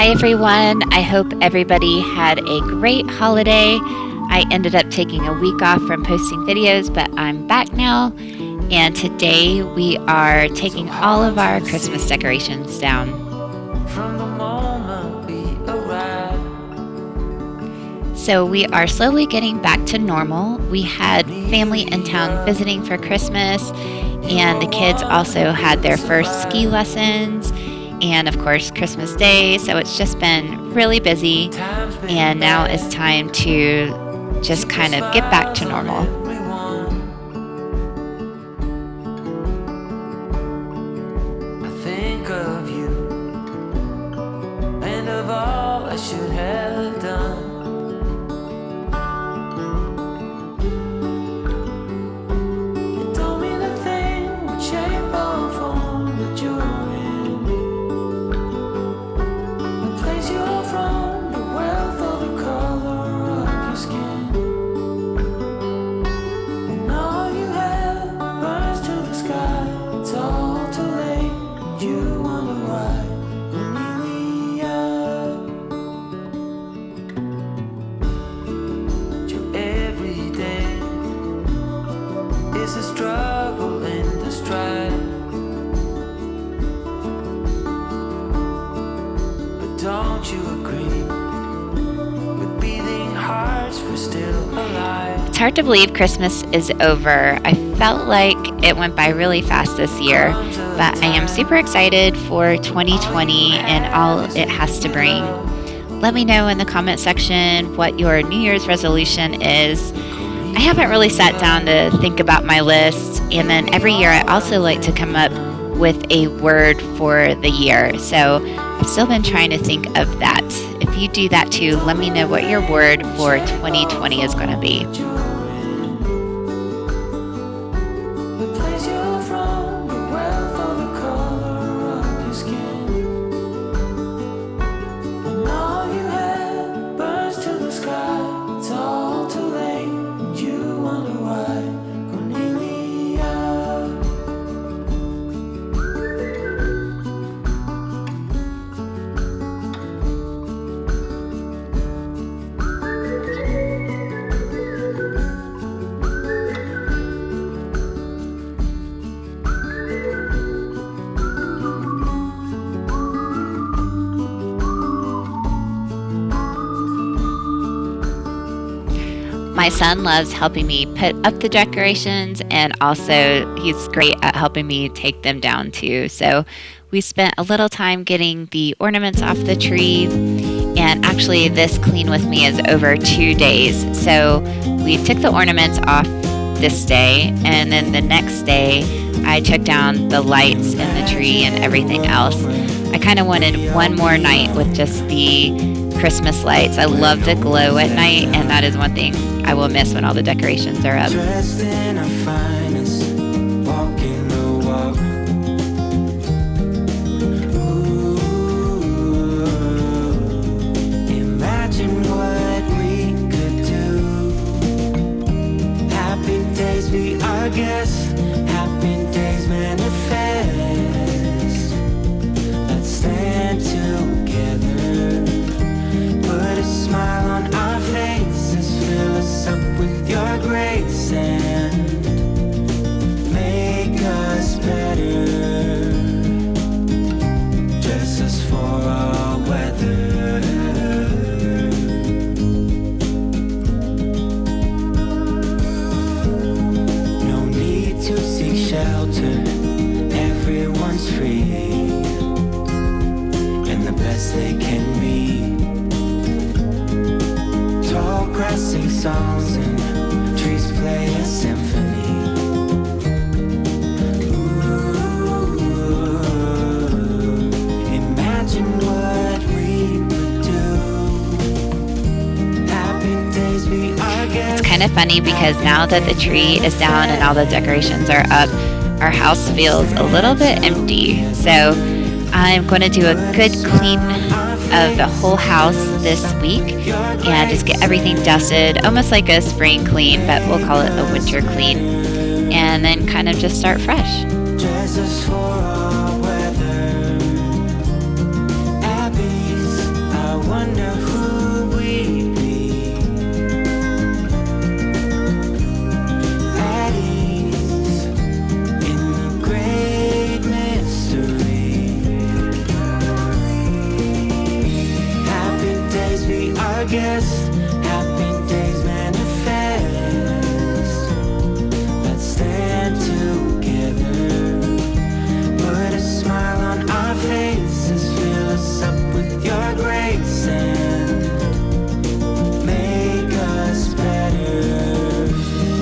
Hi everyone. I hope everybody had a great holiday. I ended up taking a week off from posting videos, but I'm back now. And today we are taking all of our Christmas decorations down. From the moment we arrived. So we are slowly getting back to normal. We had family in town visiting for Christmas, and the kids also had their first ski lessons, and of course Christmas Day. So it's just been really busy, and now it's time to just kind of get back to normal. I think of you and of all I should have done. It don't mean a thing what shape or form that you're in, the place you're from, the wealth or the color of your skin. And all you have burns to the sky. It's all too late. You wonder why, Cornelia. Your everyday is a struggle and a strife. But don't you agree? With beating hearts, we're still alive. It's hard to believe Christmas is over. I felt like it went by really fast this year, but I am super excited for 2020 and all it has to bring. Let me know in the comment section what your New Year's resolution is. I haven't really sat down to think about my list, and then every year I also like to come up with a word for the year. So I've still been trying to think of that. If you do that too, let me know what your word for 2020 is going to be. The place you're from, the wealth or the color of your skin. And all you have burns to the sky. It's all too late, and you wonder why, Cornelia. My son loves helping me put up the decorations, and also he's great at helping me take them down too. So we spent a little time getting the ornaments off the tree, and actually this clean with me is over 2 days. So we took the ornaments off this day, and then the next day I took down the lights in the tree and everything else. I kind of wanted one more night with just the Christmas lights. I love the glow at night, and that is one thing I will miss when all the decorations are up. Dressed in our finest, walking the walk. Ooh, imagine what we could do. Happy days be our guests, happy days manifest. Let's stand together, put a smile on our faces, fill us up with your grace and make us better. Dress us for all weather. No need to seek shelter, everyone's free, and the best they can be. Tall grass sing songs and trees play a symphony. Ooh, imagine what we could do. Happy days be our guests. It's kind of funny because now that the tree is down and all the decorations are up, our house feels a little bit empty. So I'm going to do a good clean of the whole house this week and just get everything dusted, almost like a spring clean, but we'll call it a winter clean, and then kind of just start fresh. Dress us for all weather. Abby's wonder who we'd be. At ease in the great mystery. Happy days be our guest. Happy days manifest. Let's stand together. Put a smile on our faces. Fill us up with your grace and make us better.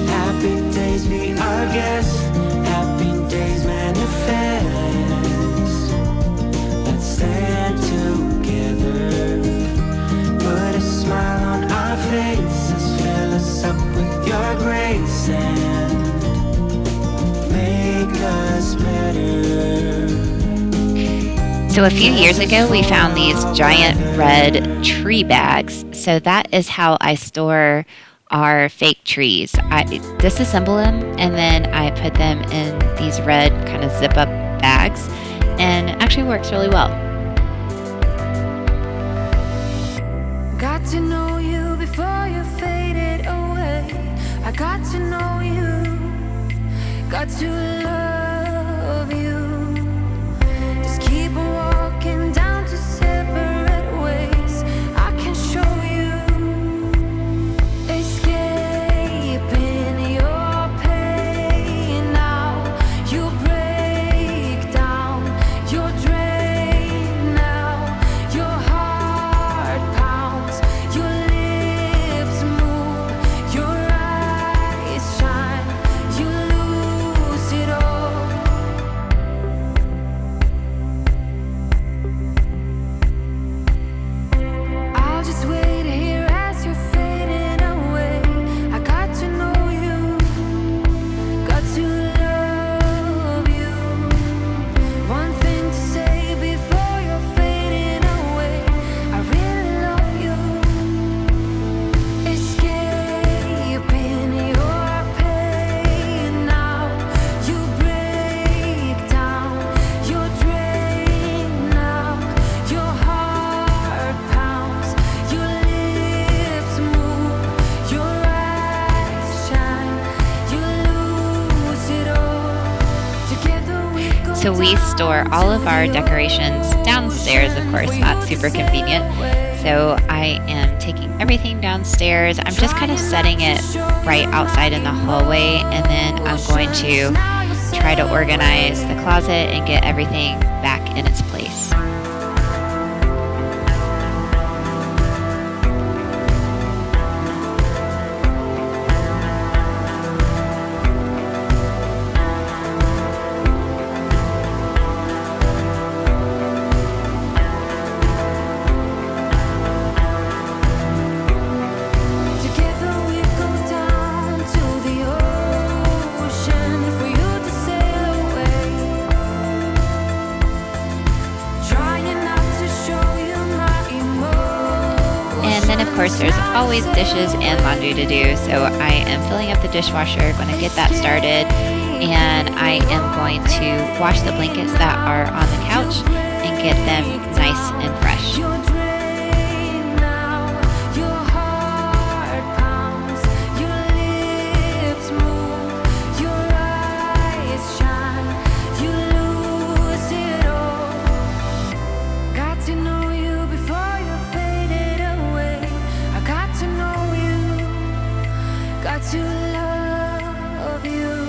Happy days be our guest. Happy days manifest. Let's stand together. Put a smile on our faces. Fill us up with your grace and make us better. So a few years ago, we found these giant red tree bags. So that is how I store our fake trees. I disassemble them and then I put them in these red kind of zip up bags, and it actually works really well. Got to know you before you faded away. I got to know you, got to love you. Just keep on walking down to separate ways. I can show you, escaping your pain now. You break down, you're drained now. Your heart pounds, your lips move, your eyes shine. You lose it all. I'll just wait here as you're fading away. I got to know you, got to love you. One thing to say before you're fading away. I really love you. Escaping your pain now. You break down, you're drained now. Your heart pounds, your lips move, your eyes shine. You lose it all. Together we go. So we store all of our decorations downstairs. Of course, not super convenient. So I am taking everything downstairs. I'm just kind of setting it right outside in the hallway, and then I'm going to try to organize the closet and get everything back in its place. Together we go down to the ocean for you to sail away. Trying not to show you my emotions. And then, of course, there's always dishes and laundry to do. So I am filling up the dishwasher, going to get that started. And I am going to wash the blankets that are on the couch and get them nice and fresh. You're drained now. Your heart pounds, your lips move, your eyes shine. You lose it all. Got to know you before you faded away. I got to know you, got to love you.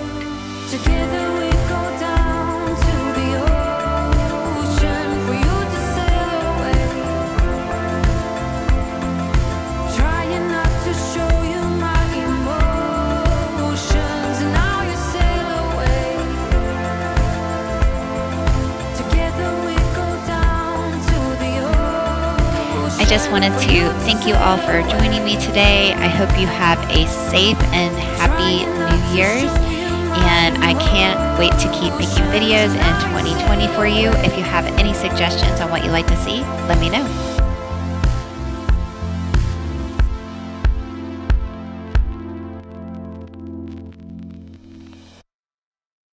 Together we go down to the ocean for you to sail away. Trying not to show you my emotions, and now you sail away. Together we go down to the ocean. I just wanted to thank you all for joining me today. I hope you have a safe and happy New Year's. And I can't wait to keep making videos in 2020 for you. If you have any suggestions on what you'd like to see, let me know.